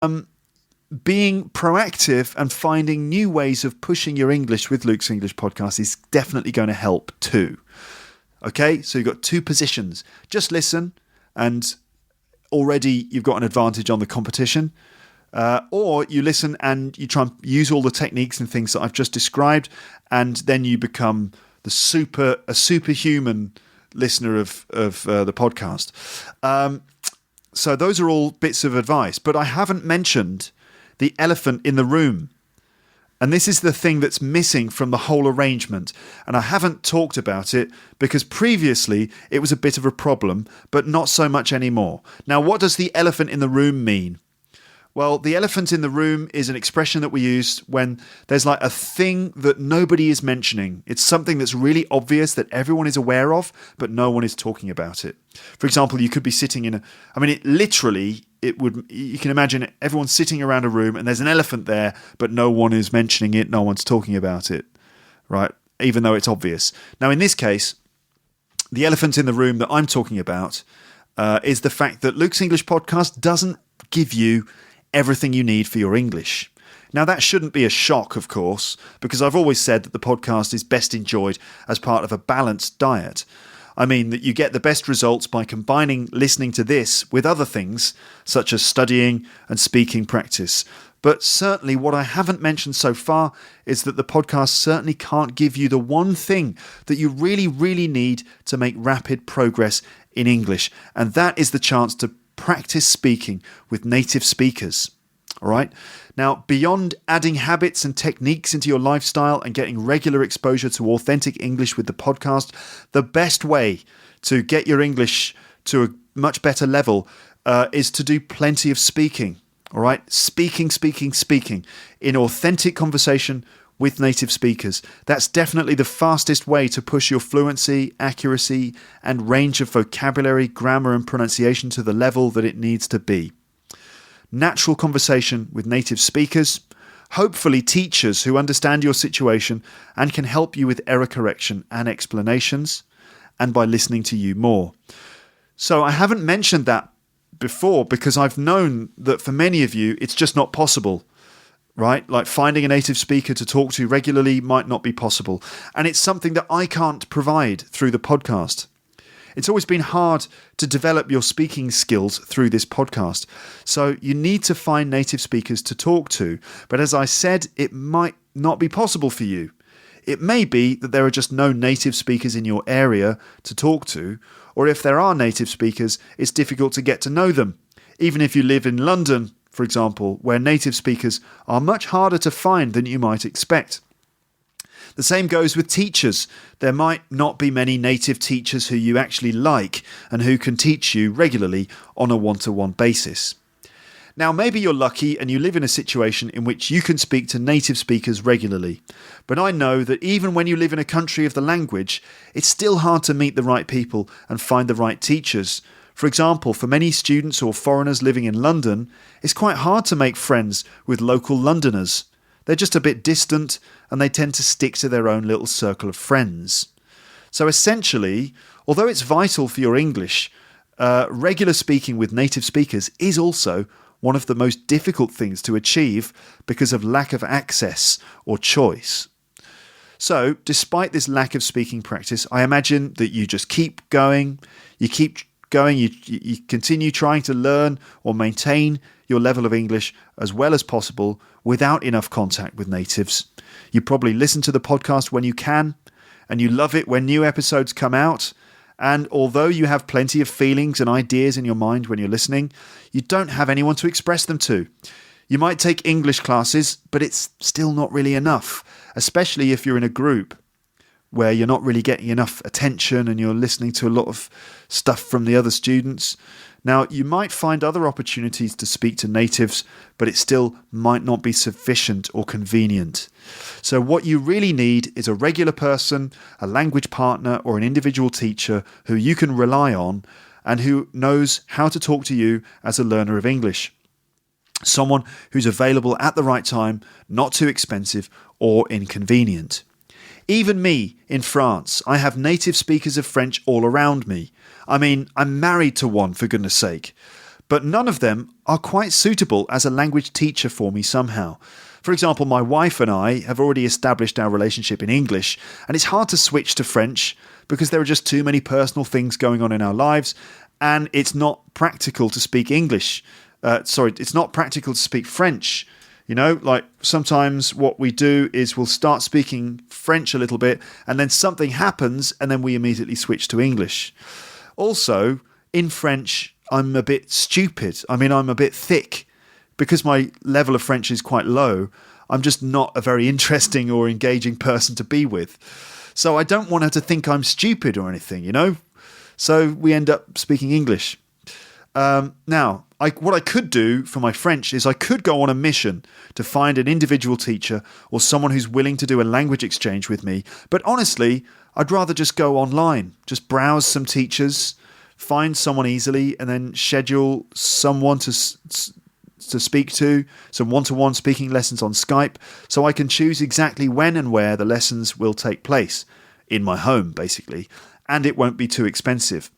being proactive and finding new ways of pushing your English with Luke's English podcast is definitely going to help too. Okay, so you've got two positions. Just listen, and already you've got an advantage on the competition. Or you listen and you try and use all the techniques and things that I've just described, and then you become a superhuman listener of the podcast. So those are all bits of advice, but I haven't mentioned the elephant in the room. And this is the thing that's missing from the whole arrangement. And I haven't talked about it because previously it was a bit of a problem, but not so much anymore. Now, what does the elephant in the room mean? Well, the elephant in the room is an expression that we use when there's like a thing that nobody is mentioning. It's something that's really obvious that everyone is aware of, but no one is talking about it. For example, you could be sitting you can imagine everyone sitting around a room and there's an elephant there, but no one is mentioning it, no one's talking about it, right? Even though it's obvious. Now, in this case, the elephant in the room that I'm talking about is the fact that Luke's English podcast doesn't give you everything you need for your English. Now, that shouldn't be a shock, of course, because I've always said that the podcast is best enjoyed as part of a balanced diet. I mean that you get the best results by combining listening to this with other things, such as studying and speaking practice. But certainly what I haven't mentioned so far is that the podcast certainly can't give you the one thing that you really, really need to make rapid progress in English, and that is the chance to practice speaking with native speakers. All right. Now, beyond adding habits and techniques into your lifestyle and getting regular exposure to authentic English with the podcast, the best way to get your English to a much better level is to do plenty of speaking. All right. Speaking in authentic conversation with native speakers. That's definitely the fastest way to push your fluency, accuracy, and range of vocabulary, grammar, and pronunciation to the level that it needs to be. Natural conversation with native speakers, hopefully teachers who understand your situation and can help you with error correction and explanations, and by listening to you more. So I haven't mentioned that before because I've known that for many of you, it's just not possible. Right? Like finding a native speaker to talk to regularly might not be possible. And it's something that I can't provide through the podcast. It's always been hard to develop your speaking skills through this podcast. So you need to find native speakers to talk to. But as I said, it might not be possible for you. It may be that there are just no native speakers in your area to talk to. Or if there are native speakers, it's difficult to get to know them. Even if you live in London, for example, where native speakers are much harder to find than you might expect. The same goes with teachers. There might not be many native teachers who you actually like and who can teach you regularly on a one-to-one basis. Now, maybe you're lucky and you live in a situation in which you can speak to native speakers regularly. But I know that even when you live in a country of the language, it's still hard to meet the right people and find the right teachers. For example, for many students or foreigners living in London, it's quite hard to make friends with local Londoners. They're just a bit distant and they tend to stick to their own little circle of friends. So essentially, although it's vital for your English, regular speaking with native speakers is also one of the most difficult things to achieve because of lack of access or choice. So, despite this lack of speaking practice, I imagine that you just keep going, you continue trying to learn or maintain your level of English as well as possible without enough contact with natives. You probably listen to the podcast when you can, and you love it when new episodes come out. And although you have plenty of feelings and ideas in your mind when you're listening, you don't have anyone to express them to. You might take English classes, but it's still not really enough, especially if you're in a group where you're not really getting enough attention and you're listening to a lot of stuff from the other students. Now, you might find other opportunities to speak to natives, but it still might not be sufficient or convenient. So what you really need is a regular person, a language partner, or an individual teacher who you can rely on and who knows how to talk to you as a learner of English. Someone who's available at the right time, not too expensive or inconvenient. Even me, in France, I have native speakers of French all around me. I mean, I'm married to one, for goodness sake. but none of them are quite suitable as a language teacher for me somehow. For example, my wife and I have already established our relationship in English, and it's hard to switch to French because there are just too many personal things going on in our lives, and it's not practical to speak English. It's not practical to speak French. You know, like sometimes what we do is we'll start speaking French a little bit, and then something happens, and then we immediately switch to English. Also, in French, I'm a bit stupid. I mean, I'm a bit thick. Because my level of French is quite low, I'm just not a very interesting or engaging person to be with. So I don't want her to think I'm stupid or anything, you know? So we end up speaking English. Now, what I could do for my French is I could go on a mission to find an individual teacher or someone who's willing to do a language exchange with me. But honestly, I'd rather just go online, just browse some teachers, find someone easily, and then schedule someone to speak to, some one-to-one speaking lessons on Skype, so I can choose exactly when and where the lessons will take place, in my home basically, and it won't be too expensive.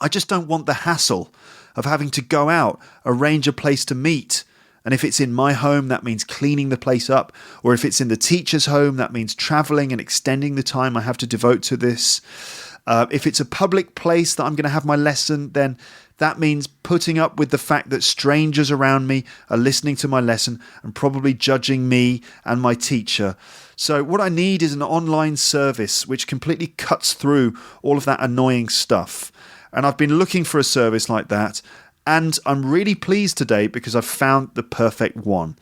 I just don't want the hassle of having to go out, arrange a place to meet, and if it's in my home that means cleaning the place up, or if it's in the teacher's home that means travelling and extending the time I have to devote to this. If it's a public place that I'm going to have my lesson, then that means putting up with the fact that strangers around me are listening to my lesson and probably judging me and my teacher. So what I need is an online service which completely cuts through all of that annoying stuff. And I've been looking for a service like that, and I'm really pleased today because I've found the perfect one.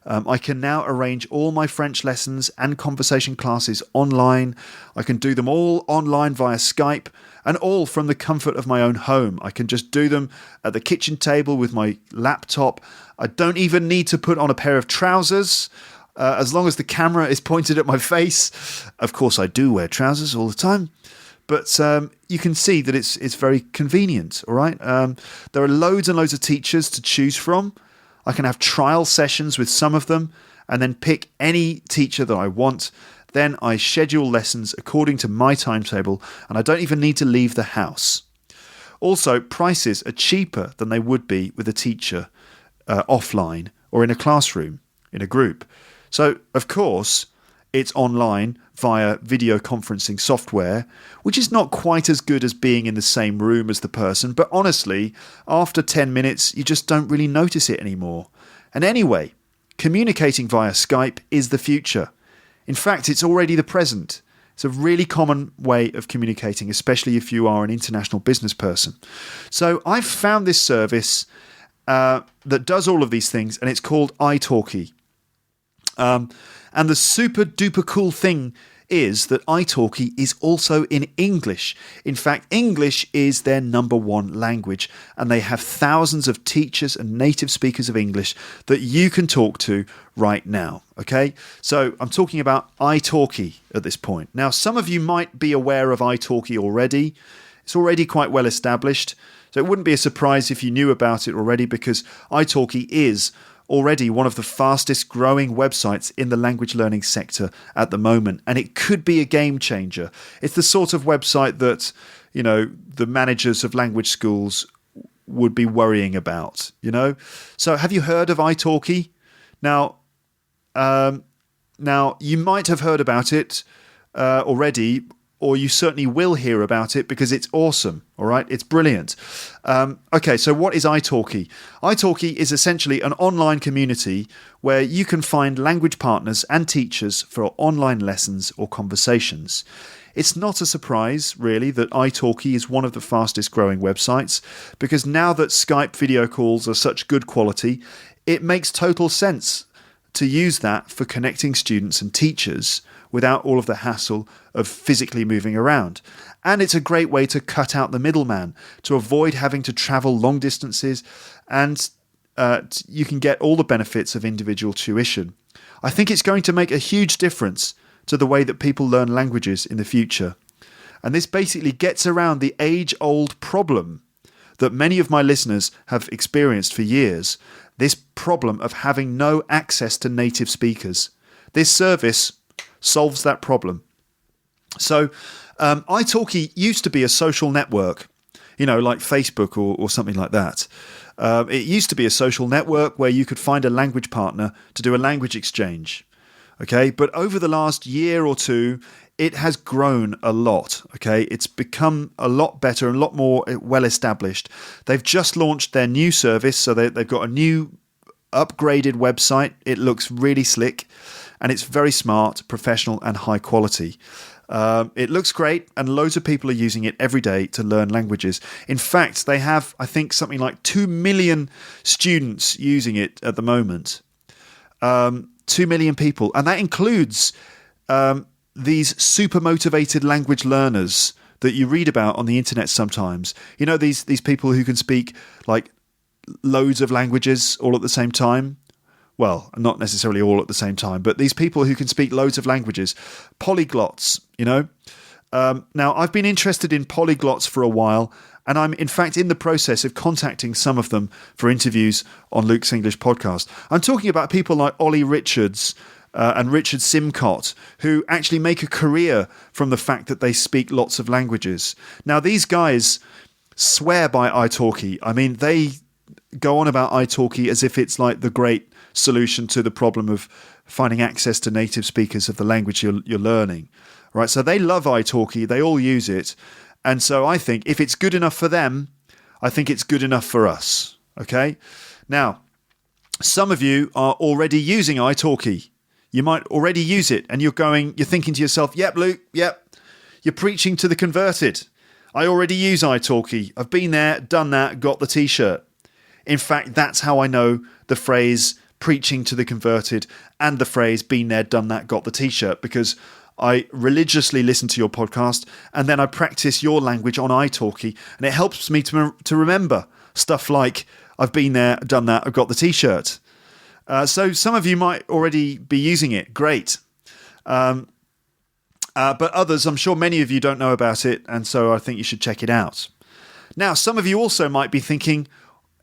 I can now arrange all my French lessons and conversation classes online. I can do them all online via Skype, and all from the comfort of my own home. I can just do them at the kitchen table with my laptop. I don't even need to put on a pair of trousers, as long as the camera is pointed at my face. Of course, I do wear trousers all the time. But you can see that it's very convenient, all right? There are loads and loads of teachers to choose from. I can have trial sessions with some of them and then pick any teacher that I want. Then I schedule lessons according to my timetable, and I don't even need to leave the house. Also, prices are cheaper than they would be with a teacher offline or in a classroom, in a group. So, of course, it's online via video conferencing software, which is not quite as good as being in the same room as the person, but honestly, after 10 minutes, you just don't really notice it anymore. And anyway, communicating via Skype is the future. In fact, it's already the present. It's a really common way of communicating, especially if you are an international business person. So I've found this service that does all of these things, and it's called italki. And the super duper cool thing is that italki is also in English. In fact, English is their number one language, and they have thousands of teachers and native speakers of English that you can talk to right now. Okay, so I'm talking about italki at this point. Now, some of you might be aware of italki already. It's already quite well established, so it wouldn't be a surprise if you knew about it already, because italki is already one of the fastest growing websites in the language learning sector at the moment, and it could be a game changer. It's the sort of website that, you know, the managers of language schools would be worrying about, you know. So have you heard of italki? Now you might have heard about it already, or you certainly will hear about it because it's awesome, all right? It's brilliant. Okay, so what is italki? italki is essentially an online community where you can find language partners and teachers for online lessons or conversations. It's not a surprise, really, that italki is one of the fastest growing websites, because now that Skype video calls are such good quality, it makes total sense to use that for connecting students and teachers without all of the hassle of physically moving around. And it's a great way to cut out the middleman, to avoid having to travel long distances, and you can get all the benefits of individual tuition. I think it's going to make a huge difference to the way that people learn languages in the future. And this basically gets around the age-old problem that many of my listeners have experienced for years, this problem of having no access to native speakers. This service solves that problem. So italki used to be a social network, you know, like Facebook or something like that. It used to be a social network where you could find a language partner to do a language exchange. Okay, but over the last year or two, it has grown a lot. Okay, it's become a lot better and a lot more well established. They've just launched their new service, so they've got a new upgraded website. It looks really slick, and it's very smart, professional, and high quality. It looks great, and loads of people are using it every day to learn languages. In fact, they have, I think, something like 2 million students using it at the moment. 2 million people, and that includes these super motivated language learners that you read about on the internet sometimes. You know, these people who can speak like loads of languages all at the same time. Well, not necessarily all at the same time, but these people who can speak loads of languages, polyglots, you know. Now, I've been interested in polyglots for a while, and I'm in fact in the process of contacting some of them for interviews on Luke's English podcast. I'm talking about people like Ollie Richards and Richard Simcott, who actually make a career from the fact that they speak lots of languages. Now, these guys swear by italki. I mean, they go on about italki as if it's like the great solution to the problem of finding access to native speakers of the language you're learning. Right? So they love italki. They all use it. And so I think if it's good enough for them, I think it's good enough for us. Okay? Now, some of you are already using italki. You might already use it, and you're thinking to yourself, yep, Luke, yep, you're preaching to the converted. I already use italki. I've been there, done that, got the t-shirt. In fact, that's how I know the phrase preaching to the converted and the phrase been there, done that, got the t-shirt, because I religiously listen to your podcast, and then I practice your language on italki, and it helps me to remember stuff like I've been there, done that, I've got the t-shirt. So some of you might already be using it. Great. But others, I'm sure many of you don't know about it, and so I think you should check it out. Now, some of you also might be thinking,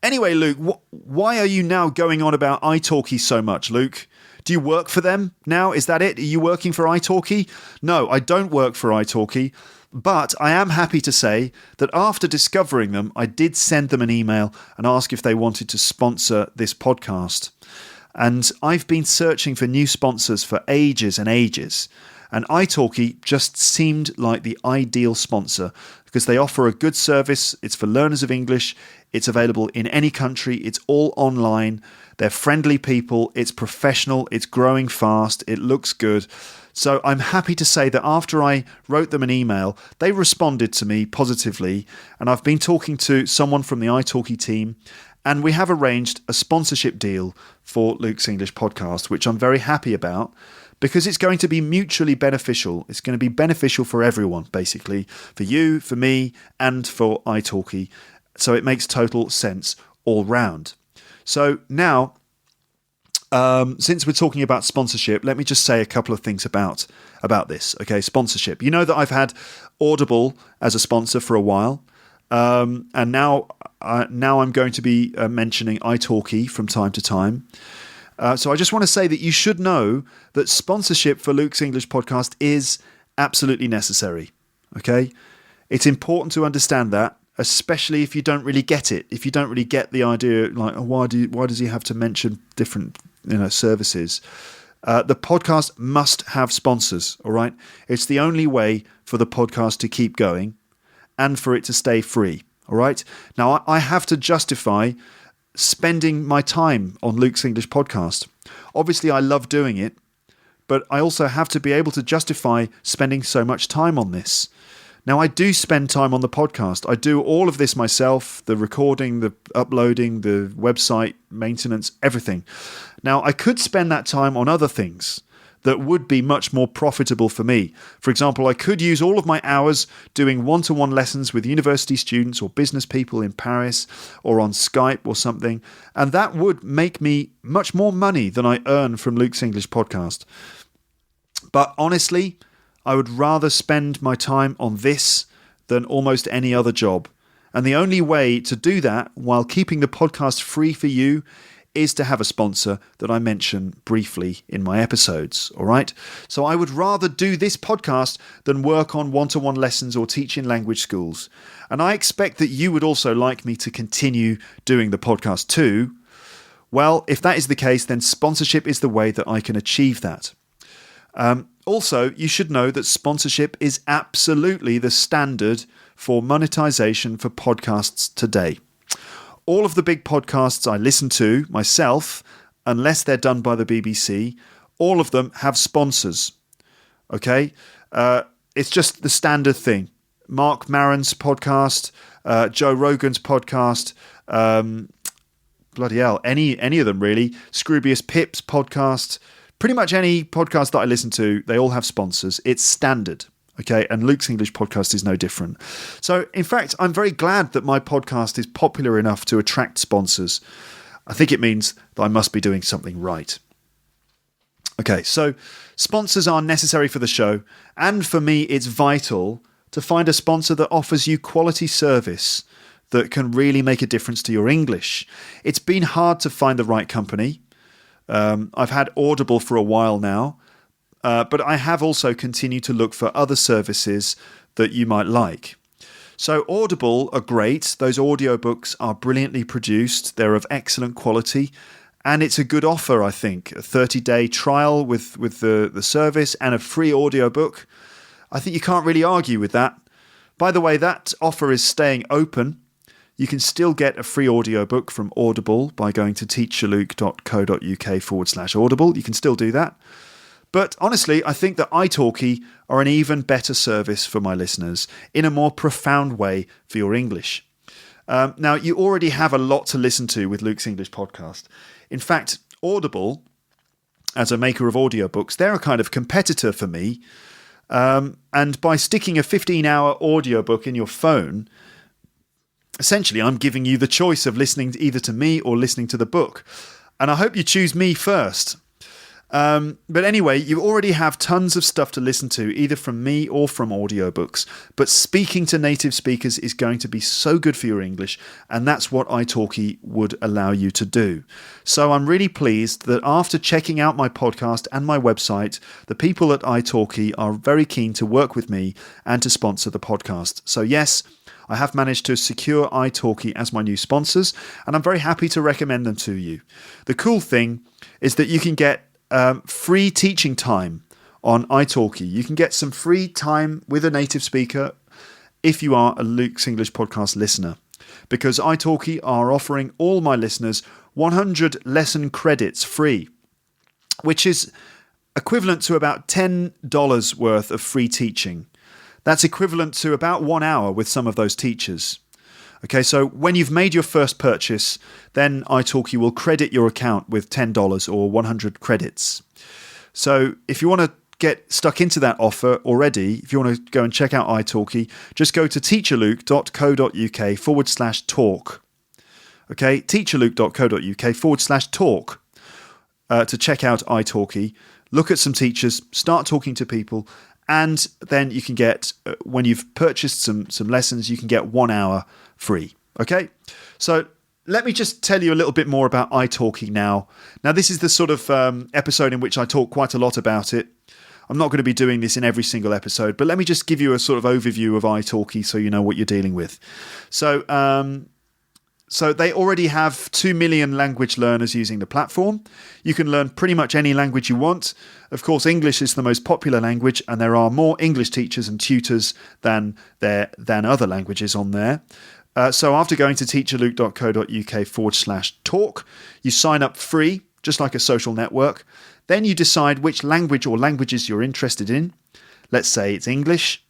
anyway, Luke, why are you now going on about italki so much, Luke? Do you work for them now? Is that it? Are you working for italki? No, I don't work for italki, but I am happy to say that after discovering them, I did send them an email and ask if they wanted to sponsor this podcast. And I've been searching for new sponsors for ages and ages. And italki just seemed like the ideal sponsor because they offer a good service. It's for learners of English. It's available in any country. It's all online. They're friendly people. It's professional. It's growing fast. It looks good. So I'm happy to say that after I wrote them an email, they responded to me positively. And I've been talking to someone from the italki team, and we have arranged a sponsorship deal for Luke's English podcast, which I'm very happy about because it's going to be mutually beneficial. It's going to be beneficial for everyone, basically, for you, for me, and for italki. So it makes total sense all round. So now, since we're talking about sponsorship, let me just say a couple of things about this. Okay, sponsorship. You know that I've had Audible as a sponsor for a while, and now I'm going to be mentioning italki from time to time. So I just want to say that you should know that sponsorship for Luke's English podcast is absolutely necessary. Okay, it's important to understand that, especially if you don't really get it. If you don't really get the idea, like why does he have to mention different services? The podcast must have sponsors. All right, it's the only way for the podcast to keep going and for it to stay free. All right. Now I have to justify spending my time on Luke's English podcast. Obviously, I love doing it, but I also have to be able to justify spending so much time on this. Now, I do spend time on the podcast. I do all of this myself, the recording, the uploading, the website maintenance, everything. Now, I could spend that time on other things that would be much more profitable for me. For example, I could use all of my hours doing one-to-one lessons with university students or business people in Paris or on Skype or something, and that would make me much more money than I earn from Luke's English podcast. But honestly, I would rather spend my time on this than almost any other job. And the only way to do that while keeping the podcast free for you is to have a sponsor that I mention briefly in my episodes, all right? So I would rather do this podcast than work on one-to-one lessons or teach in language schools. And I expect that you would also like me to continue doing the podcast too. Well, if that is the case, then sponsorship is the way that I can achieve that. Also, you should know that sponsorship is absolutely the standard for monetization for podcasts today. All of the big podcasts I listen to myself, unless they're done by the BBC, all of them have sponsors. Okay? It's just the standard thing. Mark Maron's podcast, Joe Rogan's podcast, bloody hell, any of them really. Scroobius Pip's podcast, pretty much any podcast that I listen to, they all have sponsors. It's standard. Okay, and Luke's English podcast is no different. So, in fact, I'm very glad that my podcast is popular enough to attract sponsors. I think it means that I must be doing something right. Okay, so sponsors are necessary for the show, and for me, it's vital to find a sponsor that offers you quality service that can really make a difference to your English. It's been hard to find the right company. I've had Audible for a while now. But I have also continued to look for other services that you might like. So Audible are great. Those audiobooks are brilliantly produced. They're of excellent quality. And it's a good offer, I think. A 30-day trial with the service and a free audiobook. I think you can't really argue with that. By the way, that offer is staying open. You can still get a free audiobook from Audible by going to teacherluke.co.uk/audible. You can still do that. But honestly, I think that italki are an even better service for my listeners in a more profound way for your English. Now, you already have a lot to listen to with Luke's English podcast. In fact, Audible, as a maker of audiobooks, they're a kind of competitor for me. And by sticking a 15-hour audiobook in your phone, essentially I'm giving you the choice of listening either to me or listening to the book. And I hope you choose me first. But anyway, you already have tons of stuff to listen to, either from me or from audiobooks. But speaking to native speakers is going to be so good for your English, and that's what italki would allow you to do. So I'm really pleased that after checking out my podcast and my website, the people at italki are very keen to work with me and to sponsor the podcast. So yes, I have managed to secure italki as my new sponsors, and I'm very happy to recommend them to you. The cool thing is that you can get free teaching time on italki. You can get some free time with a native speaker if you are a Luke's English podcast listener, because italki are offering all my listeners 100 lesson credits free, which is equivalent to about $10 worth of free teaching. That's equivalent to about 1 hour with some of those teachers. Okay, so when you've made your first purchase, then italki will credit your account with $10 or 100 credits. So if you want to get stuck into that offer already, if you want to go and check out italki, just go to teacherluke.co.uk/talk. Okay, teacherluke.co.uk/talk to check out italki. Look at some teachers, start talking to people, and then you can get, when you've purchased some lessons, you can get 1 hour free. Okay, so let me just tell you a little bit more about italki now. Now, this is the sort of episode in which I talk quite a lot about it. I'm not going to be doing this in every single episode, but let me just give you a sort of overview of italki so you know what you're dealing with. So they already have 2 million language learners using the platform. You can learn pretty much any language you want. Of course, English is the most popular language, and there are more English teachers and tutors than other languages on there. So after going to teacherluke.co.uk/talk, you sign up free, just like a social network. Then you decide which language or languages you're interested in. Let's say it's English.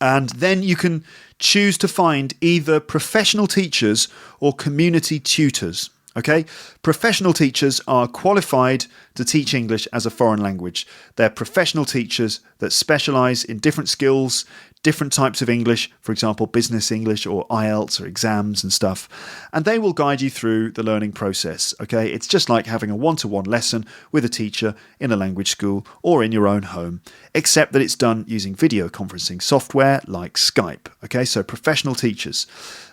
And then you can choose to find either professional teachers or community tutors. Okay? Professional teachers are qualified to teach English as a foreign language. They're professional teachers that specialize in different skills, different types of English, for example, business English or IELTS or exams and stuff. And they will guide you through the learning process. Okay? It's just like having a one-to-one lesson with a teacher in a language school or in your own home, except that it's done using video conferencing software like Skype. Okay? So professional teachers.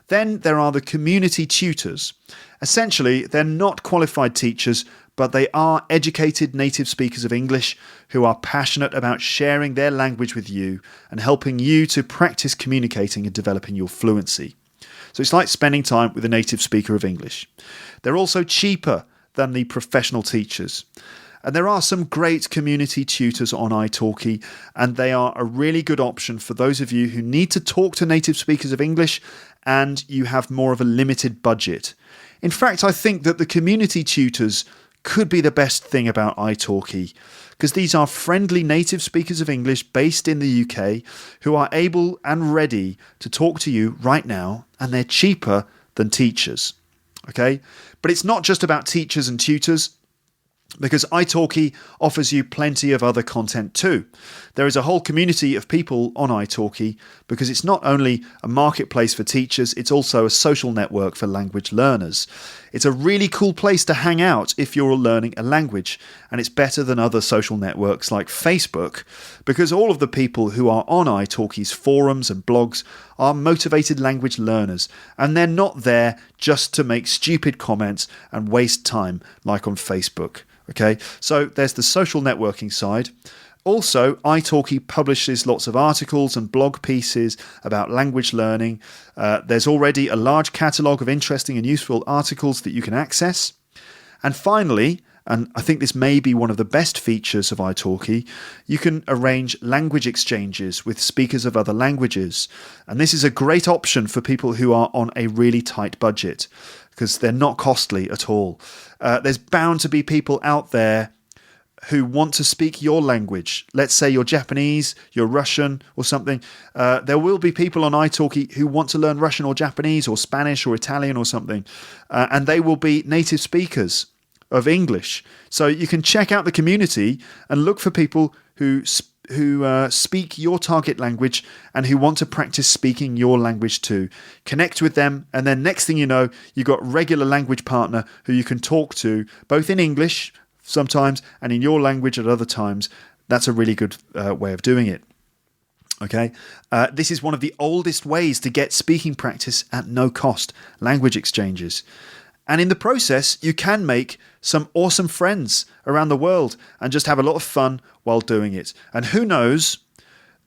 Then there are the community tutors. Essentially, they're not qualified teachers, but they are educated native speakers of English who are passionate about sharing their language with you and helping you to practice communicating and developing your fluency. So it's like spending time with a native speaker of English. They're also cheaper than the professional teachers. And there are some great community tutors on italki, and they are a really good option for those of you who need to talk to native speakers of English and you have more of a limited budget. In fact, I think that the community tutors could be the best thing about italki, because these are friendly native speakers of English based in the UK who are able and ready to talk to you right now, and they're cheaper than teachers. Okay? But it's not just about teachers and tutors, because italki offers you plenty of other content too. There is a whole community of people on italki because it's not only a marketplace for teachers, it's also a social network for language learners. It's a really cool place to hang out if you're learning a language, and it's better than other social networks like Facebook because all of the people who are on italki's forums and blogs are motivated language learners, and they're not there just to make stupid comments and waste time like on Facebook. Okay, so there's the social networking side. Also, italki publishes lots of articles and blog pieces about language learning. There's already a large catalogue of interesting and useful articles that you can access. And finally, and I think this may be one of the best features of italki, you can arrange language exchanges with speakers of other languages. And this is a great option for people who are on a really tight budget, because they're not costly at all. There's bound to be people out there who want to speak your language. Let's say you're Japanese, you're Russian or something. There will be people on italki who want to learn Russian or Japanese or Spanish or Italian or something. And they will be native speakers of English. So you can check out the community and look for people who speak your target language and who want to practice speaking your language too. Connect with them, and then next thing you know, you've got a regular language partner who you can talk to, both in English sometimes and in your language at other times. That's a really good way of doing it. Okay, this is one of the oldest ways to get speaking practice at no cost, language exchanges. And in the process, you can make some awesome friends around the world and just have a lot of fun while doing it. And who knows,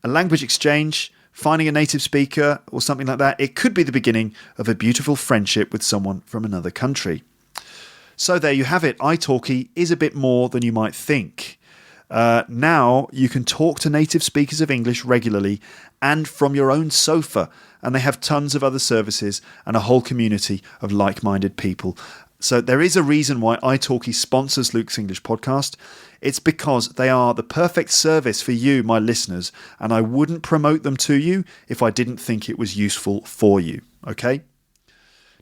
a language exchange, finding a native speaker or something like that, it could be the beginning of a beautiful friendship with someone from another country. So there you have it. italki is a bit more than you might think. Now you can talk to native speakers of English regularly and from your own sofa, and they have tons of other services and a whole community of like-minded people. So there is a reason why italki sponsors Luke's English podcast. It's because they are the perfect service for you, my listeners, and I wouldn't promote them to you if I didn't think it was useful for you. Okay?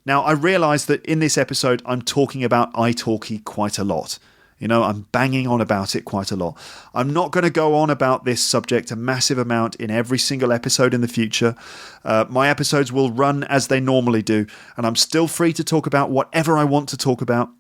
Now, I realise that in this episode, I'm talking about italki quite a lot. You know, I'm banging on about it quite a lot. I'm not going to go on about this subject a massive amount in every single episode in the future. My episodes will run as they normally do, and I'm still free to talk about whatever I want to talk about.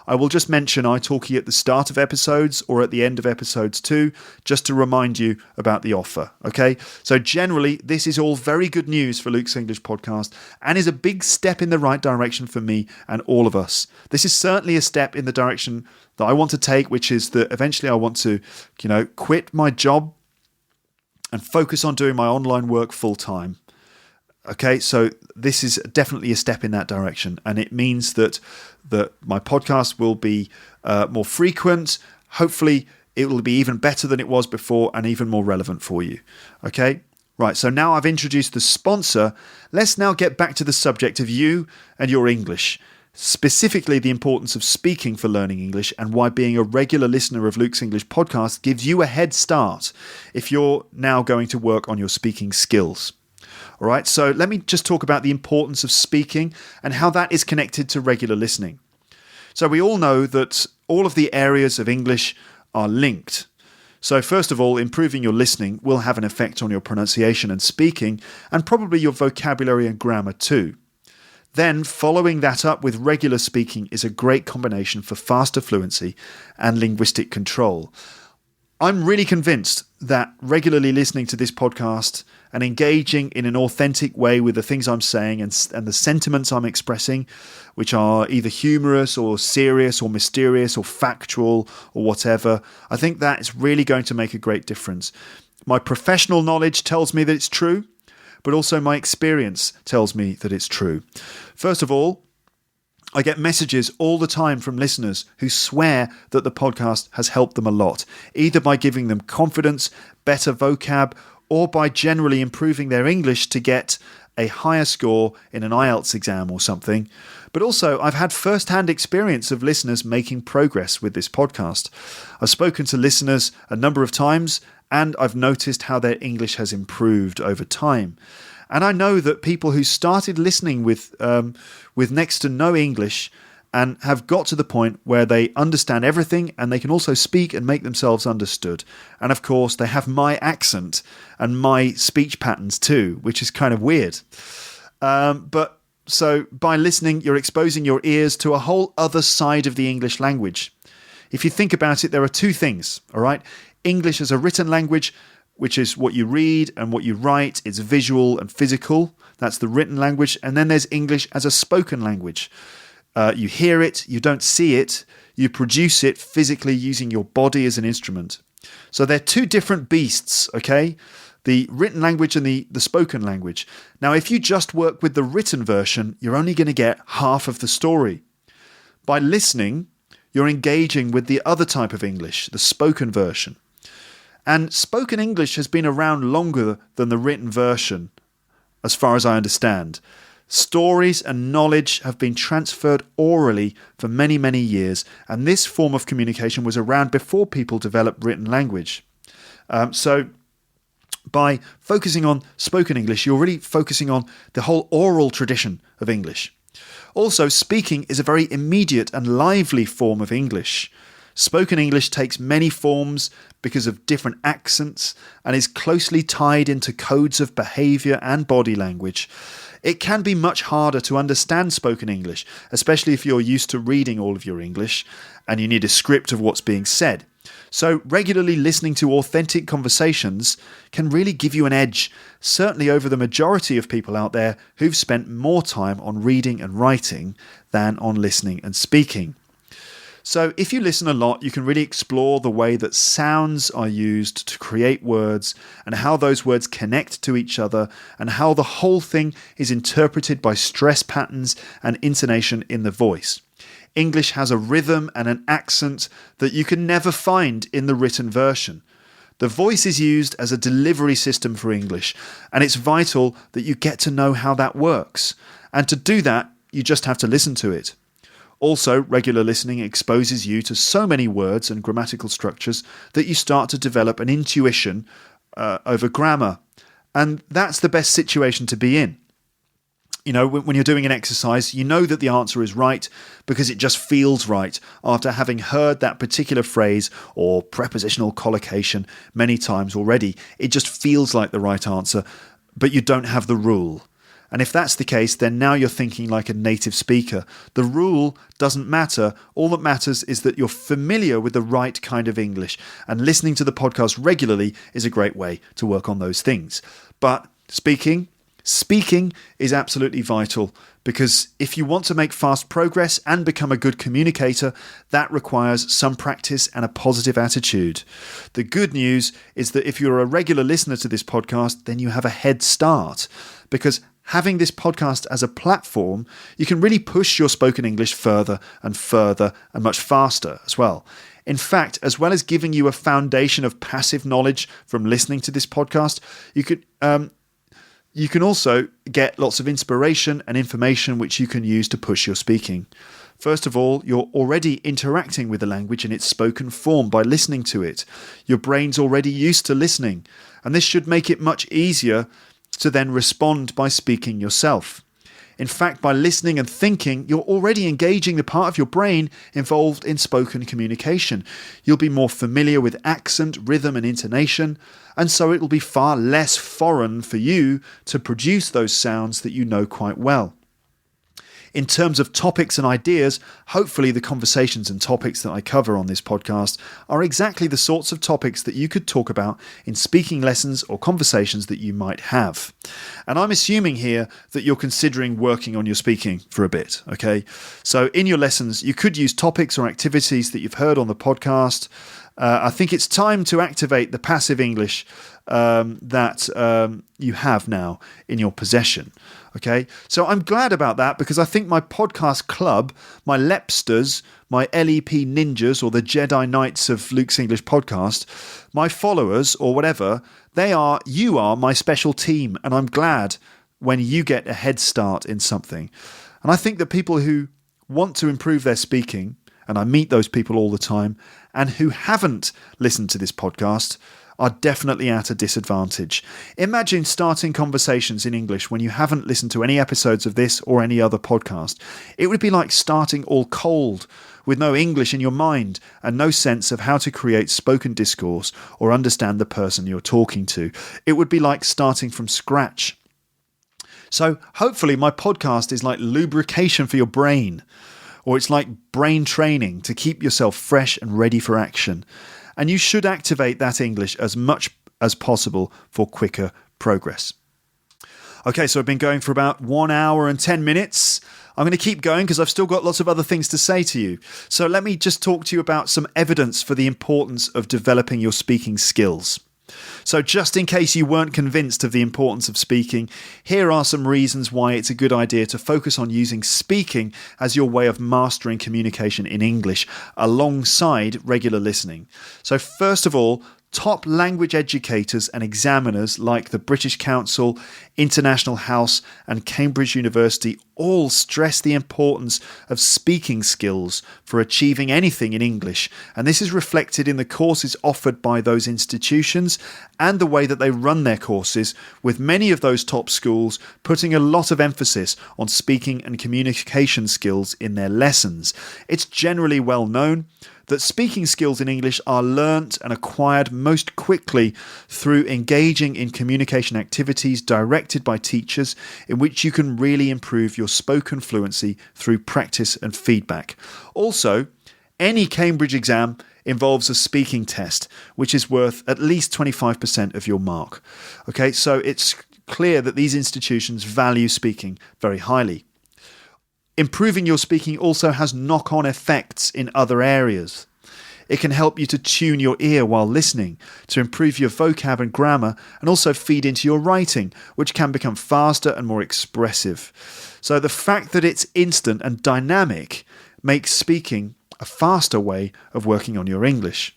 I will just mention italki at the start of episodes or at the end of episodes too, just to remind you about the offer, okay? So generally, this is all very good news for Luke's English podcast and is a big step in the right direction for me and all of us. This is certainly a step in the direction that I want to take, which is that eventually I want to, quit my job and focus on doing my online work full time. Okay, so this is definitely a step in that direction, and it means that my podcast will be more frequent. Hopefully, it will be even better than it was before and even more relevant for you. Okay, right, so now I've introduced the sponsor. Let's now get back to the subject of you and your English, specifically the importance of speaking for learning English and why being a regular listener of Luke's English podcast gives you a head start if you're now going to work on your speaking skills. All right, so let me just talk about the importance of speaking and how that is connected to regular listening. So we all know that all of the areas of English are linked. So first of all, improving your listening will have an effect on your pronunciation and speaking, and probably your vocabulary and grammar too. Then following that up with regular speaking is a great combination for faster fluency and linguistic control. I'm really convinced that regularly listening to this podcast and engaging in an authentic way with the things I'm saying and the sentiments I'm expressing, which are either humorous or serious or mysterious or factual or whatever, I think that is really going to make a great difference. My professional knowledge tells me that it's true, but also my experience tells me that it's true. First of all, I get messages all the time from listeners who swear that the podcast has helped them a lot, either by giving them confidence, better vocab, or by generally improving their English to get a higher score in an IELTS exam or something. But also, I've had first-hand experience of listeners making progress with this podcast. I've spoken to listeners a number of times, and I've noticed how their English has improved over time. And I know that people who started listening with next to no English and have got to the point where they understand everything and they can also speak and make themselves understood. And of course, they have my accent and my speech patterns too, which is kind of weird. But so by listening, you're exposing your ears to a whole other side of the English language. If you think about it, there are two things, all right? English as a written language, which is what you read and what you write. It's visual and physical. That's the written language. And then there's English as a spoken language. You hear it, you don't see it, you produce it physically using your body as an instrument. So they're two different beasts, okay? The written language and the spoken language. Now, if you just work with the written version, you're only going to get half of the story. By listening, you're engaging with the other type of English, the spoken version. And spoken English has been around longer than the written version, as far as I understand. Stories and knowledge have been transferred orally for many, many years, and this form of communication was around before people developed written language. So by focusing on spoken English, you're really focusing on the whole oral tradition of English. Also, speaking is a very immediate and lively form of English. Spoken English takes many forms because of different accents and is closely tied into codes of behaviour and body language. It can be much harder to understand spoken English, especially if you're used to reading all of your English and you need a script of what's being said. So regularly listening to authentic conversations can really give you an edge, certainly over the majority of people out there who've spent more time on reading and writing than on listening and speaking. So if you listen a lot, you can really explore the way that sounds are used to create words and how those words connect to each other and how the whole thing is interpreted by stress patterns and intonation in the voice. English has a rhythm and an accent that you can never find in the written version. The voice is used as a delivery system for English, and it's vital that you get to know how that works. And to do that, you just have to listen to it. Also, regular listening exposes you to so many words and grammatical structures that you start to develop an intuition over grammar. And that's the best situation to be in. You know, when you're doing an exercise, you know that the answer is right because it just feels right after having heard that particular phrase or prepositional collocation many times already. It just feels like the right answer, but you don't have the rule. And if that's the case, then now you're thinking like a native speaker. The rule doesn't matter. All that matters is that you're familiar with the right kind of English. And listening to the podcast regularly is a great way to work on those things. But speaking is absolutely vital, because if you want to make fast progress and become a good communicator, that requires some practice and a positive attitude. The good news is that if you're a regular listener to this podcast, then you have a head start, because having this podcast as a platform, you can really push your spoken English further and much faster as well. In fact, as well as giving you a foundation of passive knowledge from listening to this podcast, you can also get lots of inspiration and information which you can use to push your speaking. First of all, you're already interacting with the language in its spoken form by listening to it. Your brain's already used to listening, and this should make it much easier to then respond by speaking yourself. In fact, by listening and thinking, you're already engaging the part of your brain involved in spoken communication. You'll be more familiar with accent, rhythm, and intonation, and so it will be far less foreign for you to produce those sounds that you know quite well. In terms of topics and ideas, hopefully the conversations and topics that I cover on this podcast are exactly the sorts of topics that you could talk about in speaking lessons or conversations that you might have. And I'm assuming here that you're considering working on your speaking for a bit, okay? So in your lessons, you could use topics or activities that you've heard on the podcast. I think it's time to activate the passive English that you have now in your possession. Okay, so I'm glad about that because I think my podcast club, my Lepsters, my LEP ninjas, or the Jedi Knights of Luke's English podcast, my followers or whatever, you are my special team, and I'm glad when you get a head start in something. And I think that people who want to improve their speaking, and I meet those people all the time, and who haven't listened to this podcast are definitely at a disadvantage. Imagine starting conversations in English when you haven't listened to any episodes of this or any other podcast. It would be like starting all cold, with no English in your mind and no sense of how to create spoken discourse or understand the person you're talking to. It would be like starting from scratch. So hopefully my podcast is like lubrication for your brain, or it's like brain training to keep yourself fresh and ready for action. And you should activate that English as much as possible for quicker progress. Okay, so I've been going for about 1 hour and 10 minutes. I'm going to keep going because I've still got lots of other things to say to you. So let me just talk to you about some evidence for the importance of developing your speaking skills. So just in case you weren't convinced of the importance of speaking, here are some reasons why it's a good idea to focus on using speaking as your way of mastering communication in English alongside regular listening. So first of all, top language educators and examiners like the British Council, International House and Cambridge University all stress the importance of speaking skills for achieving anything in English, and this is reflected in the courses offered by those institutions and the way that they run their courses, with many of those top schools putting a lot of emphasis on speaking and communication skills in their lessons. It's generally well known that speaking skills in English are learnt and acquired most quickly through engaging in communication activities directed by teachers, in which you can really improve your spoken fluency through practice and feedback. Also, any Cambridge exam involves a speaking test, which is worth at least 25% of your mark. Okay, so it's clear that these institutions value speaking very highly. Improving your speaking also has knock-on effects in other areas. It can help you to tune your ear while listening, to improve your vocab and grammar, and also feed into your writing, which can become faster and more expressive. So the fact that it's instant and dynamic makes speaking a faster way of working on your English.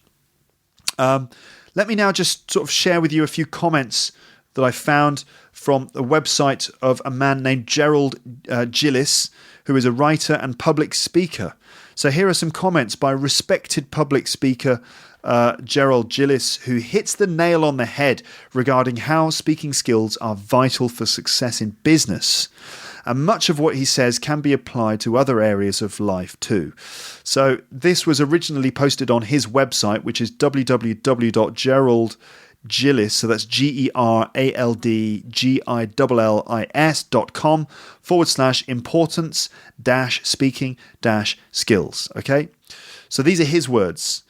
Let me now just sort of share with you a few comments that I found from the website of a man named Gerald Gillis, who is a writer and public speaker. So here are some comments by respected public speaker Gerald Gillis, who hits the nail on the head regarding how speaking skills are vital for success in business. And much of what he says can be applied to other areas of life too. So this was originally posted on his website, which is www.geraldgillis, so that's GeraldGillis.com/importance-speaking-skills. Okay, so these are his words,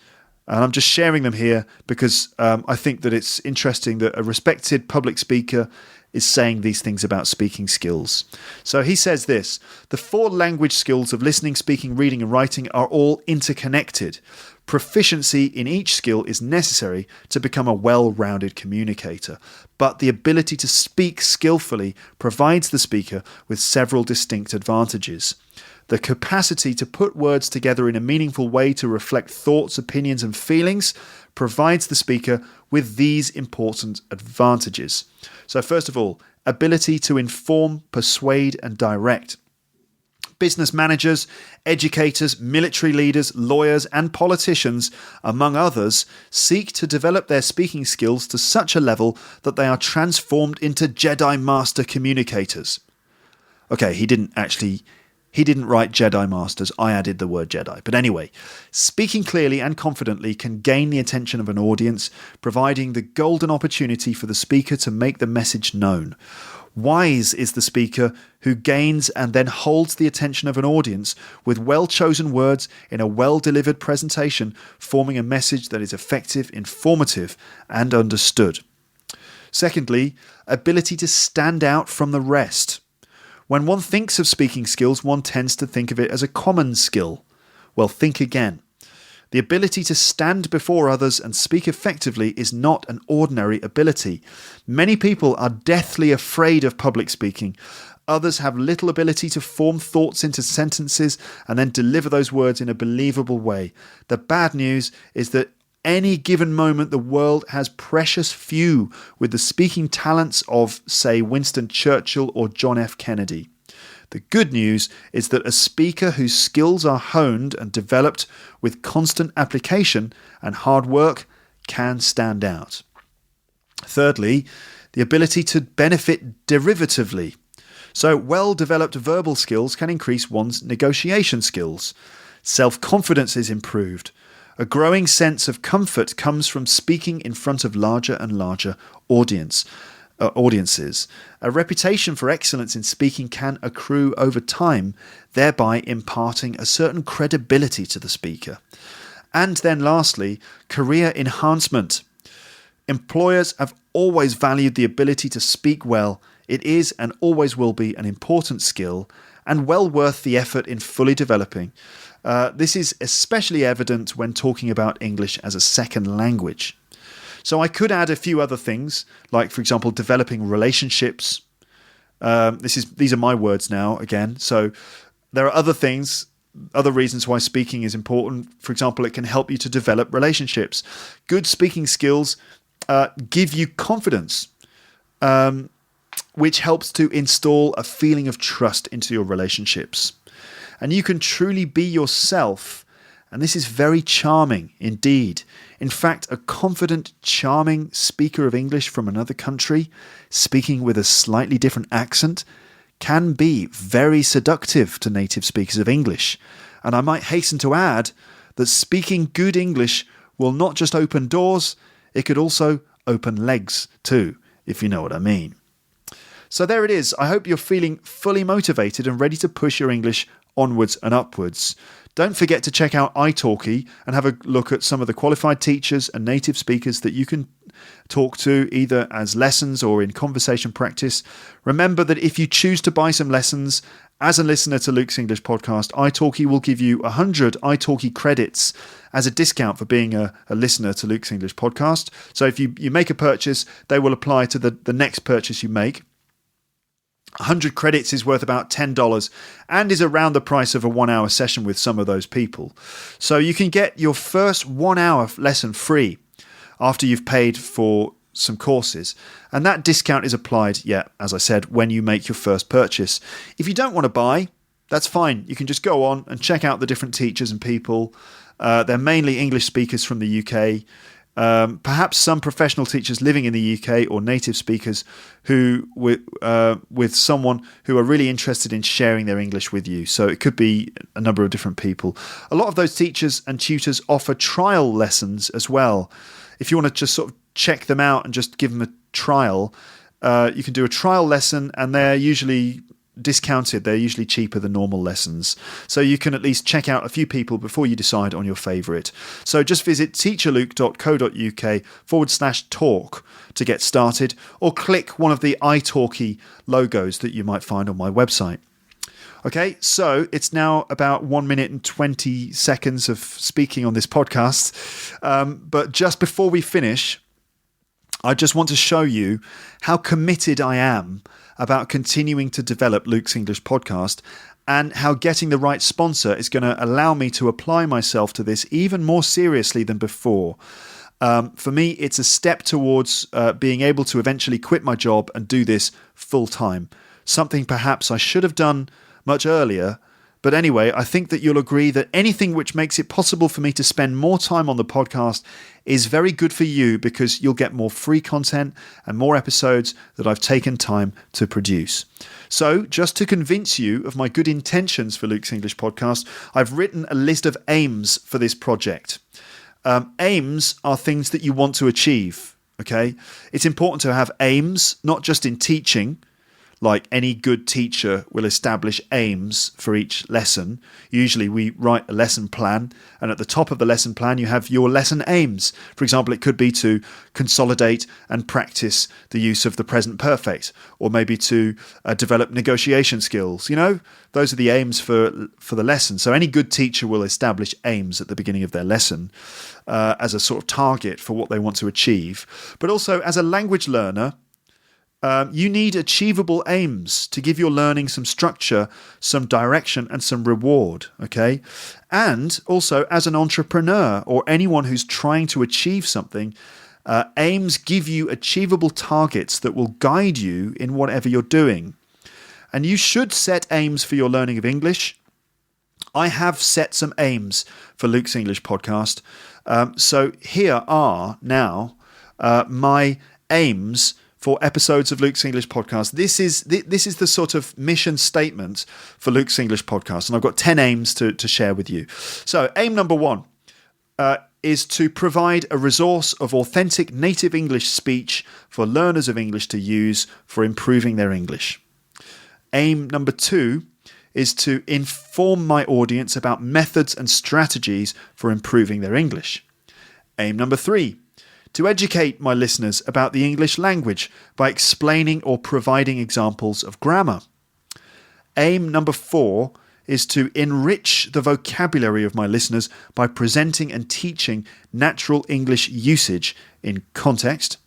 and I'm just sharing them here because I think that it's interesting that a respected public speaker is saying these things about speaking skills. So he says this: the 4 language skills of listening, speaking, reading and writing are all interconnected. Proficiency in each skill is necessary to become a well-rounded communicator, but the ability to speak skillfully provides the speaker with several distinct advantages. The capacity to put words together in a meaningful way to reflect thoughts, opinions and feelings provides the speaker with these important advantages. So first of all, ability to inform, persuade and direct. Business managers, educators, military leaders, lawyers and politicians, among others, seek to develop their speaking skills to such a level that they are transformed into Jedi Master communicators. Okay, he didn't write Jedi Masters, I added the word Jedi. But anyway, speaking clearly and confidently can gain the attention of an audience, providing the golden opportunity for the speaker to make the message known. Wise is the speaker who gains and then holds the attention of an audience with well-chosen words in a well-delivered presentation, forming a message that is effective, informative, and understood. Secondly, ability to stand out from the rest. When one thinks of speaking skills, one tends to think of it as a common skill. Well, think again. The ability to stand before others and speak effectively is not an ordinary ability. Many people are deathly afraid of public speaking. Others have little ability to form thoughts into sentences and then deliver those words in a believable way. The bad news is that any given moment the world has precious few with the speaking talents of, say, Winston Churchill or John F. Kennedy. The good news is that a speaker whose skills are honed and developed with constant application and hard work can stand out. Thirdly, the ability to benefit derivatively. So well-developed verbal skills can increase one's negotiation skills. Self-confidence is improved. A growing sense of comfort comes from speaking in front of larger and larger audiences. A reputation for excellence in speaking can accrue over time, thereby imparting a certain credibility to the speaker. And then lastly, career enhancement. Employers have always valued the ability to speak well. It is and always will be an important skill and well worth the effort in fully developing. This is especially evident when talking about English as a second language. So I could add a few other things, like, for example, developing relationships. These are my words now, again. So there are other things, other reasons why speaking is important. For example, it can help you to develop relationships. Good speaking skills give you confidence, which helps to install a feeling of trust into your relationships. And you can truly be yourself. And this is very charming indeed. In fact, a confident, charming speaker of English from another country, speaking with a slightly different accent, can be very seductive to native speakers of English. And I might hasten to add that speaking good English will not just open doors, it could also open legs too, if you know what I mean. So there it is. I hope you're feeling fully motivated and ready to push your English onwards and upwards. Don't forget to check out italki and have a look at some of the qualified teachers and native speakers that you can talk to either as lessons or in conversation practice. Remember that if you choose to buy some lessons as a listener to Luke's English podcast, italki will give you 100 italki credits as a discount for being a listener to Luke's English podcast. So if you make a purchase, they will apply to the next purchase you make. 100 credits is worth about $10 and is around the price of a 1-hour session with some of those people. So you can get your first 1-hour lesson free after you've paid for some courses. And that discount is applied, as I said, when you make your first purchase. If you don't want to buy, that's fine. You can just go on and check out the different teachers and people. They're mainly English speakers from the UK. Perhaps some professional teachers living in the UK or native speakers who with someone who are really interested in sharing their English with you. So it could be a number of different people. A lot of those teachers and tutors offer trial lessons as well. If you want to just sort of check them out and just give them a trial, you can do a trial lesson and they're usually discounted. They're usually cheaper than normal lessons. So you can at least check out a few people before you decide on your favourite. So just visit teacherluke.co.uk/talk to get started, or click one of the italki logos that you might find on my website. Okay, so it's now about 1 minute and 20 seconds of speaking on this podcast. But just before we finish, I just want to show you how committed I am about continuing to develop Luke's English podcast and how getting the right sponsor is going to allow me to apply myself to this even more seriously than before. For me, it's a step towards being able to eventually quit my job and do this full time. Something perhaps I should have done much earlier. But anyway, I think that you'll agree that anything which makes it possible for me to spend more time on the podcast is very good for you, because you'll get more free content and more episodes that I've taken time to produce. So just to convince you of my good intentions for Luke's English podcast, I've written a list of aims for this project. Aims are things that you want to achieve. Okay, it's important to have aims, not just in teaching, like any good teacher will establish aims for each lesson. Usually we write a lesson plan, and at the top of the lesson plan you have your lesson aims. For example, it could be to consolidate and practice the use of the present perfect, or maybe to develop negotiation skills. Those are the aims for the lesson. So any good teacher will establish aims at the beginning of their lesson as a sort of target for what they want to achieve. But also, as a language learner, you need achievable aims to give your learning some structure, some direction, and some reward, okay? And also, as an entrepreneur or anyone who's trying to achieve something, aims give you achievable targets that will guide you in whatever you're doing. And you should set aims for your learning of English. I have set some aims for Luke's English podcast. So here are now my aims for episodes of Luke's English podcast. This is the sort of mission statement for Luke's English podcast, and I've got 10 aims to share with you. So aim number 1 is to provide a resource of authentic native English speech for learners of English to use for improving their English. Aim number 2 is to inform my audience about methods and strategies for improving their English. Aim number 3, to educate my listeners about the English language by explaining or providing examples of grammar. Aim number 4 is to enrich the vocabulary of my listeners by presenting and teaching natural English usage in context.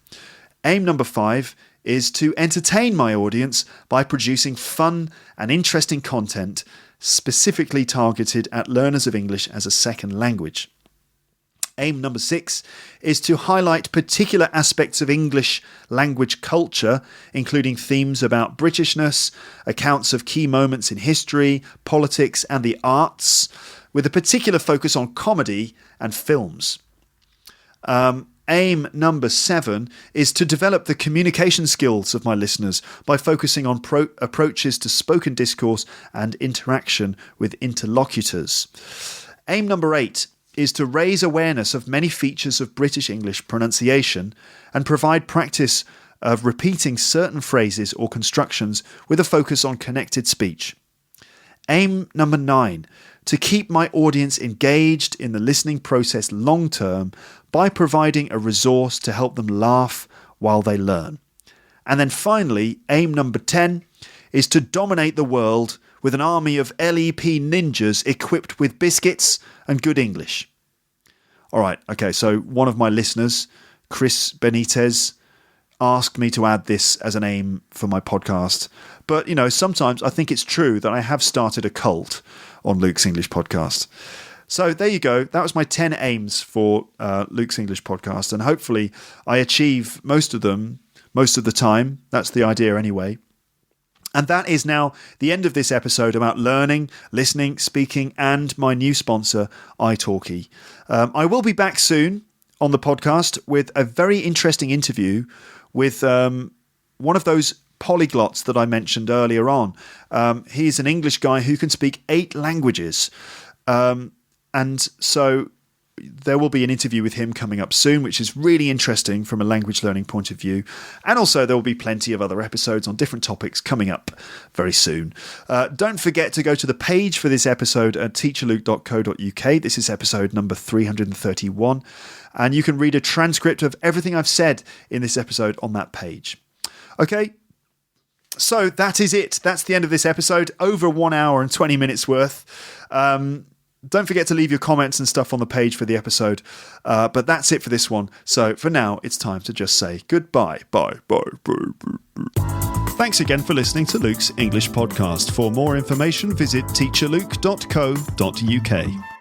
Aim number 5 is to entertain my audience by producing fun and interesting content specifically targeted at learners of English as a second language. Aim number 6 is to highlight particular aspects of English language culture, including themes about Britishness, accounts of key moments in history, politics, and the arts, with a particular focus on comedy and films. Aim number 7 is to develop the communication skills of my listeners by focusing on approaches to spoken discourse and interaction with interlocutors. Aim number 8 is to raise awareness of many features of British English pronunciation and provide practice of repeating certain phrases or constructions with a focus on connected speech. Aim number 9, to keep my audience engaged in the listening process long term by providing a resource to help them laugh while they learn. And then finally, aim number 10 is to dominate the world with an army of LEP ninjas equipped with biscuits and good English. All right, okay, so one of my listeners, Chris Benitez, asked me to add this as an aim for my podcast. But, sometimes I think it's true that I have started a cult on Luke's English podcast. So there you go. That was my 10 aims for Luke's English podcast. And hopefully I achieve most of them most of the time. That's the idea anyway. And that is now the end of this episode about learning, listening, speaking, and my new sponsor, italki. I will be back soon on the podcast with a very interesting interview with one of those polyglots that I mentioned earlier on. He's an English guy who can speak 8 languages. And so there will be an interview with him coming up soon, which is really interesting from a language learning point of view. And also there will be plenty of other episodes on different topics coming up very soon. Don't forget to go to the page for this episode at teacherluke.co.uk. This is episode number 331. And you can read a transcript of everything I've said in this episode on that page. Okay, so that is it. That's the end of this episode. Over 1 hour and 20 minutes worth. Don't forget to leave your comments and stuff on the page for the episode. But that's it for this one. So for now, it's time to just say goodbye. Bye. Thanks again for listening to Luke's English podcast. For more information, visit teacherluke.co.uk.